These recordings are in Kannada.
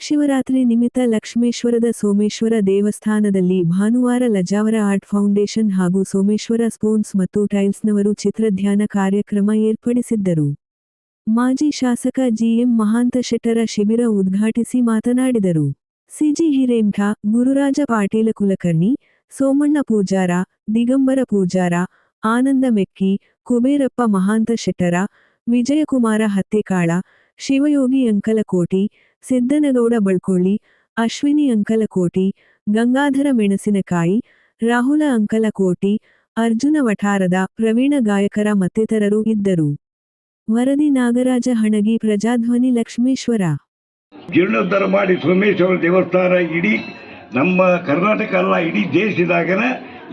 ಮಹಾಶಿವರಾತ್ರಿ ನಿಮಿತ್ತ ಲಕ್ಷ್ಮೇಶ್ವರದ ಸೋಮೇಶ್ವರ ದೇವಸ್ಥಾನದಲ್ಲಿ ಭಾನುವಾರ ಲಜಾವರ ಆರ್ಟ್ ಫೌಂಡೇಶನ್ ಹಾಗೂ ಸೋಮೇಶ್ವರ ಸ್ಪೂನ್ಸ್ ಮತ್ತು ಟೈಲ್ಸ್ನವರು ಚಿತ್ರಧ್ಯಾನ ಕಾರ್ಯಕ್ರಮ ಏರ್ಪಡಿಸಿದ್ದರು. ಮಾಜಿ ಶಾಸಕ ಜಿಎಂ ಮಹಾಂತಶೆಟ್ಟರ ಶಿಬಿರ ಉದ್ಘಾಟಿಸಿ ಮಾತನಾಡಿದರು. ಸಿಜಿ ಹಿರೇಮಠ, ಗುರುರಾಜ ಪಾಟೀಲ ಕುಲಕರ್ಣಿ, ಸೋಮಣ್ಣ ಪೂಜಾರ, ದಿಗಂಬರ ಪೂಜಾರ, ಆನಂದ ಮೆಕ್ಕಿ, ಕುಬೇರಪ್ಪ ಮಹಾಂತಶೆಟ್ಟರ, ವಿಜಯಕುಮಾರ ಹತ್ತೇಕಾಳ, ಶಿವಯೋಗಿ ಅಂಕಲಕೋಟಿ, ಸಿದ್ದನಗೌಡ ಬಳ್ಕೊಳ್ಳಿ, ಅಶ್ವಿನಿ ಅಂಕಲಕೋಟಿ, ಗಂಗಾಧರ ಮೆಣಸಿನಕಾಯಿ, ರಾಹುಲ ಅಂಕಲಕೋಟಿ, ಅರ್ಜುನ ವಠಾರದ, ಪ್ರವೀಣ ಗಾಯಕರ ಮತ್ತಿತರರು ಇದ್ದರು. ವರದಿ ನಾಗರಾಜ ಹಣಗಿ, ಪ್ರಜಾಧ್ವನಿ, ಲಕ್ಷ್ಮೇಶ್ವರ. ಜೀರ್ಣೋದ್ಧಾರ ಮಾಡಿ ಸೋಮೇಶ್ವರ ದೇವಸ್ಥಾನ ಇಡೀ ನಮ್ಮ ಕರ್ನಾಟಕ ಅಲ್ಲ, ಇಡೀ ದೇಶದಾಗನ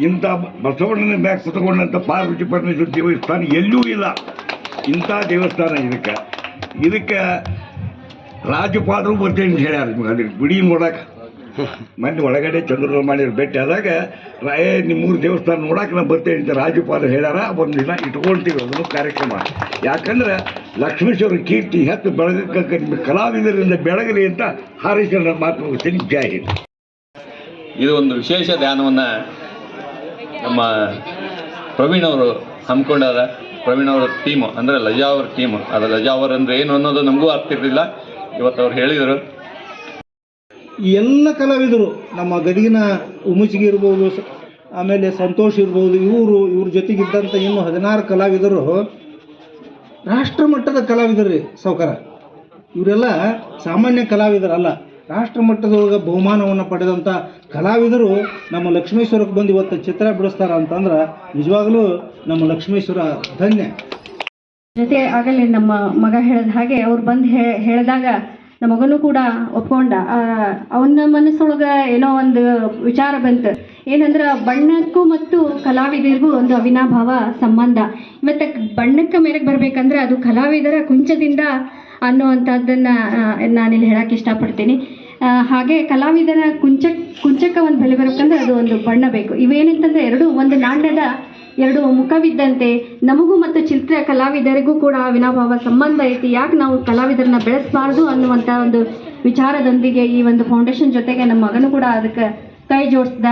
ಇಂಥ ಬಸವಣ್ಣನ ಮ್ಯಾಗ ಕುತ್ಕೊಂಡಂಥ ಪಾರ್ವತಿ ಪರಮೇಶ್ವರ ದೇವಸ್ಥಾನ ಎಲ್ಲೂ ಇಲ್ಲ. ಇಂಥ ದೇವಸ್ಥಾನ ಇದಕ್ಕೆ ರಾಜ್ಯಪಾಲರು ಬರ್ತೇನೆ ಅಂತ ಹೇಳ್ಯಾರ. ಅದ್ರ ಗುಡಿ ನೋಡಕ್ಕೆ ಮೊನ್ನೆ ಒಳಗಡೆ ಚಂದ್ರರಾವ್ ಮಾಡಿರೋ ಭೇಟಿ ಆದಾಗ ನಿಮ್ಮೂರು ದೇವಸ್ಥಾನ ನೋಡಕ್ಕೆ ನಾವು ಬರ್ತೇನೆ ಅಂತ ರಾಜ್ಯಪಾಲರು ಹೇಳ್ಯಾರ. ಒಂದು ದಿನ ಇಟ್ಕೊಳ್ತೀವಿ ಅದನ್ನು ಕಾರ್ಯಕ್ರಮ. ಯಾಕಂದ್ರೆ ಲಕ್ಷ್ಮೇಶ್ವರ ಕೀರ್ತಿ ಹೆಚ್ಚು ಬೆಳಗಕ್ಕೆ ಕಲಾವಿದರಿಂದ ಬೆಳಗಲಿ ಅಂತ ಹಾರೈಸಿದ ಮಾತು ಮುಗಿಸ್ತೀನಿ. ಜೈ ಹಿಂದ್. ಇದು ಒಂದು ವಿಶೇಷ ಧ್ಯಾನವನ್ನು ನಮ್ಮ ಪ್ರವೀಣ್ ಅವರು ಹಮ್ಮಿಕೊಂಡಾರ. ಪ್ರವೀಣ್ ಅವರ ಟೀಮು ಅಂದರೆ ಲಜಾವರ್ ಟೀಮು. ಅದು ಲಜಾವರ್ ಅಂದರೆ ಏನು ಅನ್ನೋದು ನಮಗೂ ಅರ್ಥ ಇರಲಿಲ್ಲ. ಇವತ್ತು ಅವ್ರು ಹೇಳಿದರು. ಎಲ್ಲ ಕಲಾವಿದರು ನಮ್ಮ ಗದಗಿನ ಉಮುಚಿಗೆ ಇರ್ಬೋದು, ಆಮೇಲೆ ಸಂತೋಷ್ ಇರ್ಬೋದು, ಇವ್ರ ಜೊತೆಗಿದ್ದಂಥ ಇನ್ನು 16 ಕಲಾವಿದರು ರಾಷ್ಟ್ರ ಮಟ್ಟದ ಕಲಾವಿದರು ರೀ ಸಾವ್ಕಾರ. ಇವರೆಲ್ಲ ಸಾಮಾನ್ಯ ಕಲಾವಿದರಲ್ಲ, ರಾಷ್ಟ್ರ ಮಟ್ಟದೊಳಗೆ ಬಹುಮಾನವನ್ನು ಪಡೆದಂಥ ಕಲಾವಿದರು ನಮ್ಮ ಲಕ್ಷ್ಮೇಶ್ವರಕ್ಕೆ ಬಂದು ಇವತ್ತು ಚಿತ್ರ ಬಿಡಿಸ್ತಾರ ಅಂತಂದ್ರೆ ನಿಜವಾಗಲೂ ನಮ್ಮ ಲಕ್ಷ್ಮೇಶ್ವರ ಧನ್ಯ. ಜೊತೆ ಆಗಲೇ ನಮ್ಮ ಮಗ ಹೇಳಿದ ಹಾಗೆ ಅವ್ರು ಬಂದು ಹೇಳಿದಾಗ ನಮ್ಮ ಮಗನೂ ಕೂಡ ಒಪ್ಕೊಂಡ. ಅವನ ಮನಸ್ಸೊಳಗೆ ಏನೋ ಒಂದು ವಿಚಾರ ಬಂತು, ಏನಂದ್ರೆ ಬಣ್ಣಕ್ಕೂ ಮತ್ತು ಕಲಾವಿದರಿಗೂ ಒಂದು ಅವಿನಾಭಾವ ಸಂಬಂಧ. ಮತ್ತು ಬಣ್ಣಕ್ಕೆ ಮೇರೆಗೆ ಬರಬೇಕಂದ್ರೆ ಅದು ಕಲಾವಿದರ ಕುಂಚದಿಂದ ಅನ್ನುವಂಥದ್ದನ್ನು ನಾನಿಲ್ಲಿ ಹೇಳೋಕ್ಕೆ ಇಷ್ಟಪಡ್ತೀನಿ. ಹಾಗೆ ಕಲಾವಿದರ ಕುಂಚಕ್ಕೆ ಒಂದು ಬೆಲೆ ಬರಬೇಕಂದ್ರೆ ಅದು ಒಂದು ಬಣ್ಣ ಬೇಕು. ಇವೇನಂತಂದರೆ ಒಂದು ನಾಣ್ಯದ 2 ಮುಖವಿದ್ದಂತೆ ನಮಗೂ ಮತ್ತು ಚಿತ್ರ ಕಲಾವಿದರಿಗೂ ಕೂಡ ಅವಿನಾಭಾವ ಸಂಬಂಧ ಐತಿ. ಯಾಕೆ ನಾವು ಕಲಾವಿದರನ್ನ ಬೆಳೆಸಬಾರ್ದು ಅನ್ನುವಂಥ ಒಂದು ವಿಚಾರದೊಂದಿಗೆ ಈ ಒಂದು ಫೌಂಡೇಶನ್ ಜೊತೆಗೆ ನಮ್ಮ ಮಗನೂ ಕೂಡ ಅದಕ್ಕೆ ಕೈ ಜೋಡಿಸ್ದ.